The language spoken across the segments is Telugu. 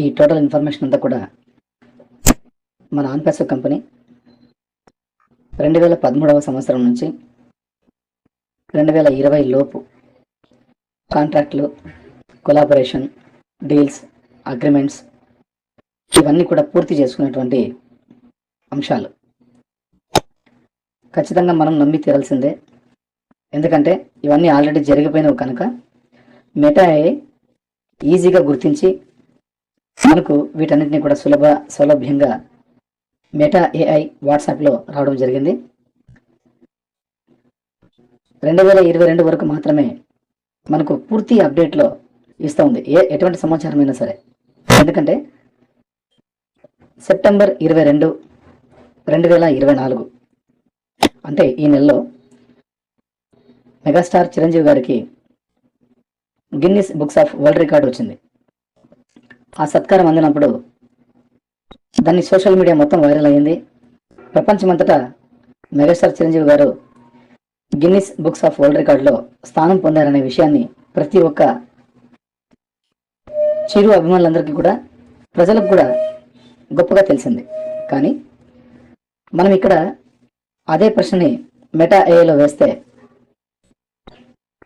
ఈ టోటల్ ఇన్ఫర్మేషన్ అంతా కూడా మన ఆన్పాసివ్ కంపెనీ 2013వ సంవత్సరం నుంచి 2020 లోపు కాంట్రాక్ట్లు, కొలాబరేషన్, డీల్స్, అగ్రిమెంట్స్ ఇవన్నీ కూడా పూర్తి చేసుకున్నటువంటి అంశాలు. ఖచ్చితంగా మనం నమ్మి తీరాల్సిందే. ఎందుకంటే ఇవన్నీ ఆల్రెడీ జరిగిపోయినవి కనుక మెటా ఏఐ ఈజీగా గుర్తించి మనకు వీటన్నిటిని కూడా సౌలభ్యంగా మెటా ఏఐ వాట్సాప్లో రావడం జరిగింది. 2022 వరకు మాత్రమే మనకు పూర్తి అప్డేట్లో ఇస్తూ ఉంది ఎటువంటి సమాచారం అయినా సరే. ఎందుకంటే సెప్టెంబర్ 22, 2024 అంటే ఈ నెలలో మెగాస్టార్ చిరంజీవి గారికి Guinness books of world record వచ్చింది. ఆ సత్కారం అందినప్పుడు దాన్ని సోషల్ మీడియా మొత్తం వైరల్ అయ్యింది. ప్రపంచమంతటా మెగాస్టార్ చిరంజీవి గారు గిన్నిస్ బుక్స్ ఆఫ్ వరల్డ్ రికార్డులో స్థానం పొందారనే విషయాన్ని ప్రతి ఒక్క చిరు అభిమానులందరికీ కూడా, ప్రజలకు కూడా గొప్పగా తెలిసింది. కానీ మనం ఇక్కడ అదే ప్రశ్నని మెటా ఏఐలో వేస్తే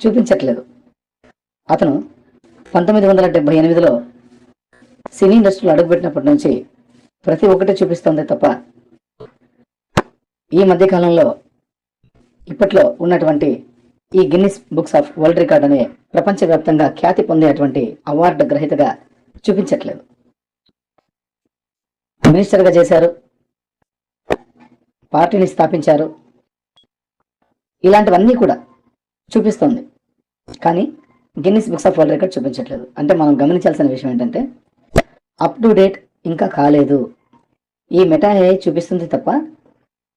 చూపించట్లేదు. అతను 1978లో సినీ ఇండస్ట్రీలో అడుగుపెట్టినప్పటి నుంచి ప్రతి ఒక్కటి చూపిస్తోంది తప్ప ఈ మధ్యకాలంలో ఇప్పట్లో ఉన్నటువంటి ఈ Guinness books of world record అనే ప్రపంచవ్యాప్తంగా ఖ్యాతి పొందేటువంటి అవార్డు గ్రహీతగా చూపించట్లేదు. మినిస్టర్గా చేశారు, పార్టీని స్థాపించారు, ఇలాంటివన్నీ కూడా చూపిస్తోంది. కానీ Guinness books of world record చూపించట్లేదు. అంటే మనం గమనించాల్సిన విషయం ఏంటంటే అప్ టు డేట్ ఇంకా కాలేదు. ఈ మెటా ఏఐ చూపిస్తుంది తప్ప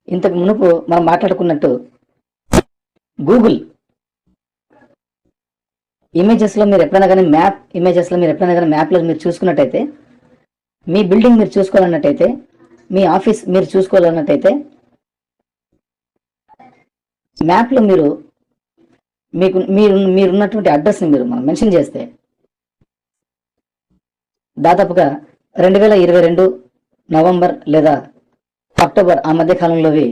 ఇంతకు మునుపు మనం మాట్లాడుకున్నట్టు గూగుల్ ఇమేజెస్లో మీరు ఎప్పుడైనా కానీ మ్యాప్లో మీరు చూసుకున్నట్టయితే, మీ బిల్డింగ్ మీరు చూసుకోవాలన్నట్టయితే, మీ ఆఫీస్ మీరు చూసుకోవాలన్నట్టయితే మ్యాప్లో మీరున్నటువంటి అడ్రస్ని మనం మెన్షన్ చేస్తే దాదాపుగా 2022 నవంబర్ లేదా అక్టోబర్ ఆ మధ్య కాలంలోవి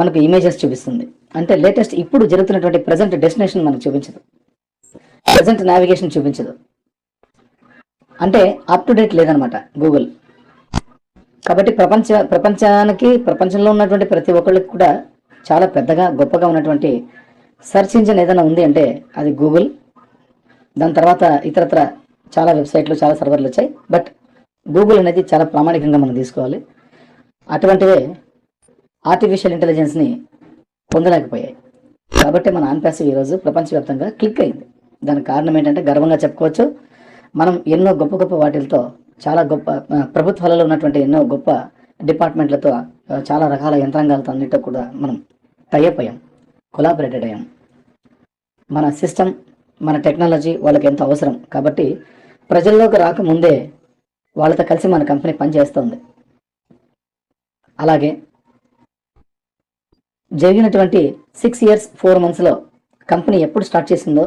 మనకు ఇమేజెస్ చూపిస్తుంది. అంటే లేటెస్ట్ ఇప్పుడు జరుగుతున్నటువంటి ప్రజెంట్ డెస్టినేషన్ మనకు చూపించదు, ప్రజెంట్ నావిగేషన్ చూపించదు. అంటే అప్ టు డేట్ లేదనమాట గూగుల్. కాబట్టి ప్రపంచంలో ఉన్నటువంటి ప్రతి ఒక్కళ్ళకి కూడా చాలా పెద్దగా గొప్పగా ఉన్నటువంటి సెర్చ్ ఇంజిన్ ఏదైనా ఉంది అంటే అది గూగుల్. దాని తర్వాత ఇతరత్ర చాలా వెబ్సైట్లు, చాలా సర్వర్లు వచ్చాయి. బట్ గూగుల్ అనేది చాలా ప్రామాణికంగా మనం తీసుకోవాలి. అటువంటివే ఆర్టిఫిషియల్ ఇంటెలిజెన్స్ని పొందలేకపోయాయి. కాబట్టి మన ఆన్పాసివ్ ఈరోజు ప్రపంచవ్యాప్తంగా క్లిక్ అయింది. దానికి కారణం ఏంటంటే గర్వంగా చెప్పుకోవచ్చు, మనం ఎన్నో గొప్ప వాటిలతో, చాలా గొప్ప ప్రభుత్వాలలో ఉన్నటువంటి ఎన్నో గొప్ప డిపార్ట్మెంట్లతో, చాలా రకాల యంత్రాంగాలతో అన్నిటితో కూడా మనం టైఅప్ అయ్యాం, కొలాబరేటెడ్ అయ్యాం. మన సిస్టమ్, మన టెక్నాలజీ వాళ్ళకి ఎంతో అవసరం. కాబట్టి ప్రజల్లోకి రాకముందే వాళ్ళతో కలిసి మన కంపెనీ పనిచేస్తుంది. అలాగే జరిగినటువంటి 6 years 4 months కంపెనీ ఎప్పుడు స్టార్ట్ చేసిందో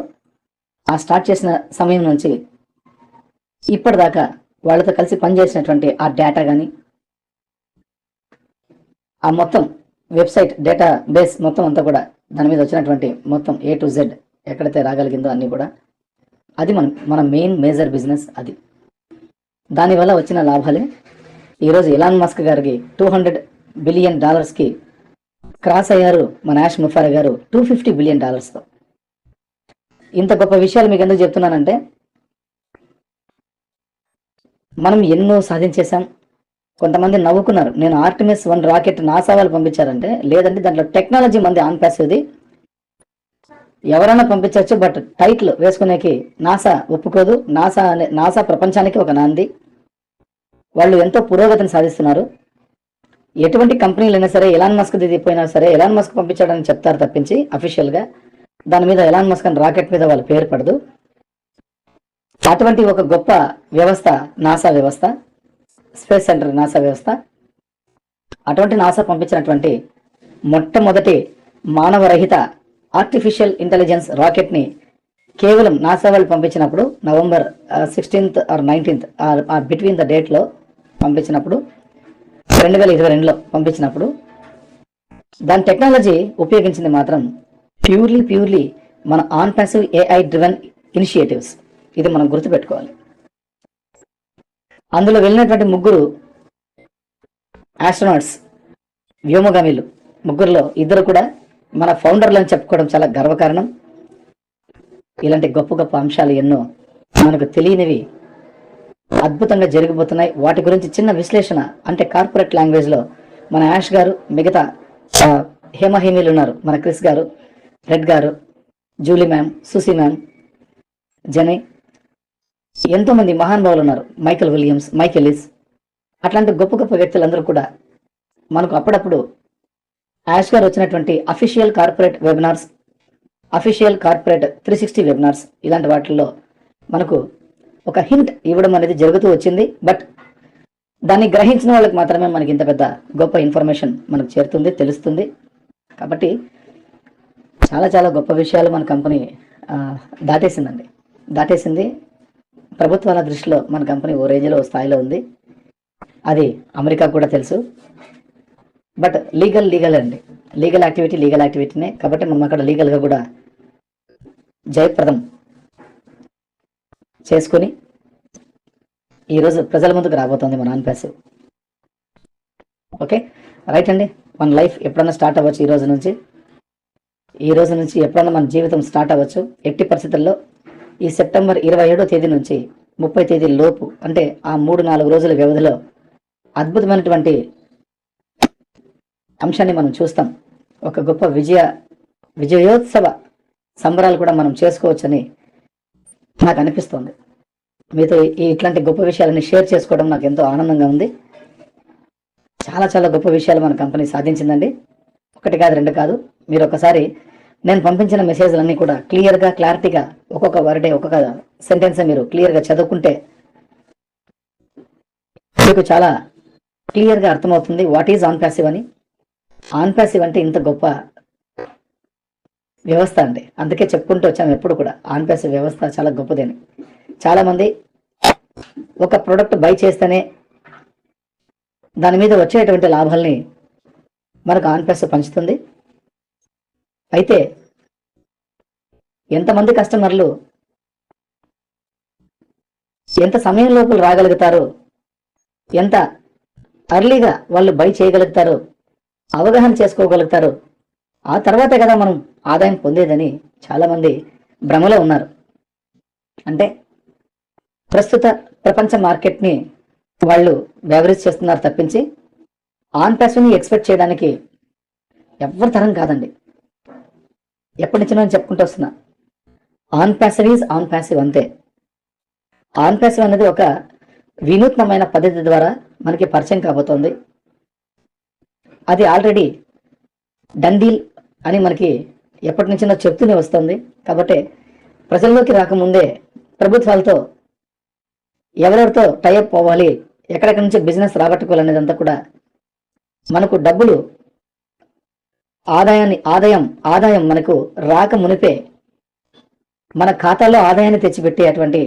ఆ స్టార్ట్ చేసిన సమయం నుంచి ఇప్పటిదాకా వాళ్ళతో కలిసి పనిచేసినటువంటి ఆ డేటా కానీ, ఆ మొత్తం వెబ్సైట్ డేటా బేస్ మొత్తం అంతా కూడా, దాని మీద వచ్చినటువంటి మొత్తం A to Z ఎక్కడైతే రాగలిగిందో అన్నీ కూడా, అది మన మెయిన్ మేజర్ బిజినెస్. అది దానివల్ల వచ్చిన లాభాలే ఈరోజు ఎలాన్ మస్క్ గారికి $200 బిలియన్ క్రాస్ అయ్యారు. మన యాష్ ముఫారా గారు $250 బిలియన్. ఇంత గొప్ప విషయాలు మీకు ఎందుకు చెప్తున్నానంటే మనం ఎన్నో సాధించేశాం. కొంతమంది నవ్వుకున్నారు, నేను ఆర్టిమిస్ 1 రాకెట్ నాసా వాళ్ళు పంపించారంటే. లేదంటే దాంట్లో టెక్నాలజీ మంది ఆన్పాసివ్ది, ఎవరైనా పంపించవచ్చు. బట్ టైటిల్ వేసుకునేకి నాసా ఒప్పుకోదు. నాసా ప్రపంచానికి ఒక నాంది. వాళ్ళు ఎంతో పురోగతిని సాధిస్తున్నారు. ఎటువంటి కంపెనీలు అయినా సరే ఎలాన్ మస్క్ దిగిపోయినా సరే ఎలాన్ మస్క్ పంపించాడని చెప్తారు తప్పించి అఫీషియల్గా దాని మీద ఎలాన్ మస్క్ అని రాకెట్ మీద వాళ్ళ పేరు పడదు. అటువంటి ఒక గొప్ప వ్యవస్థ నాసా వ్యవస్థ, స్పేస్ సెంటర్ నాసా వ్యవస్థ. అటువంటి నాసా పంపించినటువంటి మొట్టమొదటి మానవరహిత ఆర్టిఫిషియల్ ఇంటెలిజెన్స్ రాకెట్ని కేవలం నాసా వాళ్ళు పంపించినప్పుడు November 16th are 19th between the డేట్లో పంపించినప్పుడు 2022లో పంపించినప్పుడు దాని టెక్నాలజీ ఉపయోగించింది మాత్రం ప్యూర్లీ మన on passive AI driven initiatives. ఇది మనం గుర్తుపెట్టుకోవాలి. అందులో వెళ్ళినటువంటి ముగ్గురు ఆస్ట్రోనాట్స్, వ్యోమగామిలు, ముగ్గురులో ఇద్దరు కూడా మన ఫౌండర్లను చెప్పుకోవడం చాలా గర్వకారణం. ఇలాంటి గొప్ప గొప్ప అంశాలు ఎన్నో మనకు తెలియనివి అద్భుతంగా జరిగిపోతున్నాయి. వాటి గురించి చిన్న విశ్లేషణ అంటే కార్పొరేట్ లాంగ్వేజ్లో మన యాష్ గారు, మిగతా హేమహేమీలు ఉన్నారు, మన క్రిస్ గారు, రెడ్ గారు, Julie ma'am, Susie ma'am, Jenny, ఎంతోమంది మహానుభావులు ఉన్నారు, మైకెల్ విలియమ్స్, మైక్ ఎలిస్, అట్లాంటి గొప్ప గొప్ప వ్యక్తులందరూ కూడా మనకు అప్పుడప్పుడు యాష్ గారు వచ్చినటువంటి official corporate webinars, official corporate 360 webinars, ఇలాంటి వాటిల్లో మనకు ఒక హింట్ ఇవ్వడం అనేది జరుగుతూ వచ్చింది. బట్ దాన్ని గ్రహించిన వాళ్ళకి మాత్రమే మనకి ఇంత పెద్ద గొప్ప ఇన్ఫర్మేషన్ మనకు చేరుతుంది, తెలుస్తుంది. కాబట్టి చాలా చాలా గొప్ప విషయాలు మన కంపెనీ దాటేసింది. ప్రభుత్వాల దృష్టిలో మన కంపెనీ ఓ రేంజ్లో స్థాయిలో ఉంది. అది అమెరికా కూడా తెలుసు. బట్ లీగల్ అండి, లీగల్ యాక్టివిటీనే. కాబట్టి మనం అక్కడ లీగల్గా కూడా జయప్రదం చేసుకొని ఈరోజు ప్రజల ముందుకు రాబోతోంది మన ఆన్ ప్యాసివ్. ఓకే, రైట్ అండి. మన లైఫ్ ఎప్పుడన్నా స్టార్ట్ అవ్వచ్చు. ఈ రోజు నుంచి ఎప్పుడన్నా మన జీవితం స్టార్ట్ అవ్వచ్చు. ఎట్టి పరిస్థితుల్లో ఈ సెప్టెంబర్ 27వ తేదీ నుంచి 30 తేదీ లోపు, అంటే ఆ 3-4 రోజుల వ్యవధిలో అద్భుతమైనటువంటి అంశాన్ని మనం చూస్తాం. ఒక గొప్ప విజయోత్సవ సంబరాలు కూడా మనం చేసుకోవచ్చని నాకు అనిపిస్తోంది. మీతో ఇట్లాంటి గొప్ప విషయాలని షేర్ చేసుకోవడం నాకు ఎంతో ఆనందంగా ఉంది. చాలా చాలా గొప్ప విషయాలు మన కంపెనీ సాధించిందండి. 1 కాదు 2 కాదు. మీరు ఒకసారి నేను పంపించిన మెసేజ్లన్నీ కూడా క్లారిటీగా ఒక్కొక్క వర్డే, ఒక్కొక్క సెంటెన్స్ మీరు క్లియర్గా చదువుకుంటే మీకు చాలా క్లియర్గా అర్థమవుతుంది వాట్ ఈజ్ ఆన్ ప్యాసివ్ అని. ఆన్ ప్యాసివ్ అంటే ఇంత గొప్ప వ్యవస్థ అండి. అందుకే చెప్పుకుంటూ వచ్చాము ఎప్పుడు కూడా ఆన్ ప్యాసివ్ వ్యవస్థ చాలా గొప్పదని. చాలామంది ఒక ప్రోడక్ట్ బై చేస్తేనే దాని మీద వచ్చేటువంటి లాభాల్ని మనకు ఆన్ ప్యాసివ్ పంచుతుంది. అయితే ఎంతమంది కస్టమర్లు ఎంత సమయం లోపల రాగలుగుతారో, ఎంత అర్లీగా వాళ్ళు బై చేయగలుగుతారో, అవగాహన చేసుకోగలుగుతారో, ఆ తర్వాతే కదా మనం ఆదాయం పొందేదని చాలామంది భ్రమలో ఉన్నారు. అంటే ప్రస్తుత ప్రపంచ మార్కెట్ని వాళ్ళు బెవరేజ్ చేస్తున్నారు తప్పించి ఆన్ ప్యాసివ్ని ఎక్స్పెక్ట్ చేయడానికి ఎవరి తరం కాదండి. ఎప్పటి నుంచి నేను చెప్పుకుంటూ వస్తున్నా, on passive is on passive అంతే. ఆన్ ప్యాసివ్ అనేది ఒక వినూత్నమైన పద్ధతి ద్వారా మనకి పరిచయం కాబోతోంది. అది ఆల్రెడీ డన్ డీల్ అని మనకి ఎప్పటి నుంచో చెప్తూనే వస్తుంది. కాబట్టి ప్రజల్లోకి రాకముందే ప్రభుత్వాలతో ఎవరెవరితో టైఅప్ పోవాలి, ఎక్కడెక్కడి నుంచి బిజినెస్ రాబట్టుకోవాలనేదంతా కూడా మనకు డబ్బులు ఆదాయం మనకు రాక మునిపే మన ఖాతాలో ఆదాయాన్ని తెచ్చిపెట్టే అటువంటి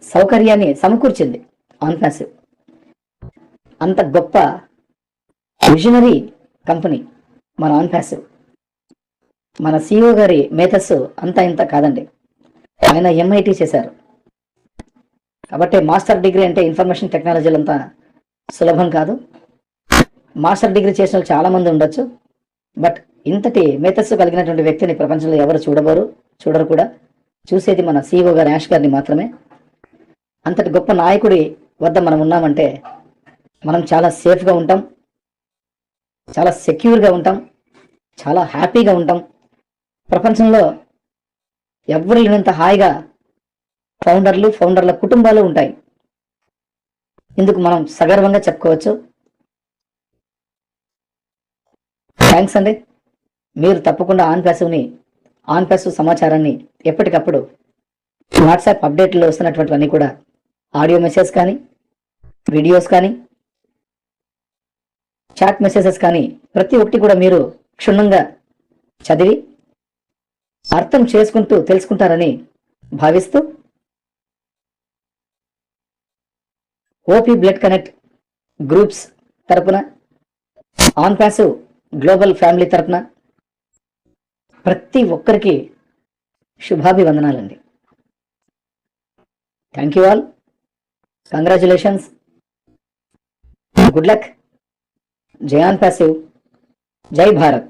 సౌకర్యాన్ని సమకూర్చింది ఆన్ ప్యాసివ్. అంత గొప్ప విజనరీ కంపెనీ మన ఆన్ ప్యాసివ్. మన CEO గారి మేధస్సు అంతా ఇంత కాదండి. ఆయన MIT చేశారు. కాబట్టి మాస్టర్ డిగ్రీ అంటే ఇన్ఫర్మేషన్ టెక్నాలజీలు అంతా సులభం కాదు. మాస్టర్ డిగ్రీ చేసిన వాళ్ళు చాలా మంది ఉండొచ్చు. బట్ ఇంతటి మేధస్సు కలిగినటువంటి వ్యక్తిని ప్రపంచంలో ఎవరు చూడరు కూడా. చూసేది మన CEO గారు, యాష్ గారిని మాత్రమే. అంతటి గొప్ప నాయకుడి వద్ద మనం ఉన్నామంటే మనం చాలా సేఫ్గా ఉంటాం, చాలా సెక్యూర్గా ఉంటాం, చాలా హ్యాపీగా ఉంటాం. ప్రపంచంలో ఎవరు లేనంత హాయిగా ఫౌండర్ల కుటుంబాలు ఉంటాయి. ఇందుకు మనం సగర్వంగా చెప్పుకోవచ్చు. థ్యాంక్స్ అండి. మీరు తప్పకుండా ఆన్ ప్యాసివ్ సమాచారాన్ని ఎప్పటికప్పుడు వాట్సాప్ అప్డేట్లో వస్తున్నటువంటివన్నీ కూడా ఆడియో మెసేజ్ కానీ, వీడియోస్ కానీ, చాట్ మెసేజెస్ కానీ ప్రతి ఒక్కటి కూడా మీరు క్షుణ్ణంగా చదివి అర్థం చేసుకుంటూ తెలుసుకుంటారని భావిస్తూ ఓపీ బ్లడ్ కనెక్ట్ గ్రూప్స్ తరపున, ఆన్ ప్యాసివ్ గ్లోబల్ ఫ్యామిలీ తరపున ప్రతి ఒక్కరికి శుభాభివందనాలండి. Thank you all, congratulations, good luck, జై ఆన్ ప్యాసివ్, జై భారత్.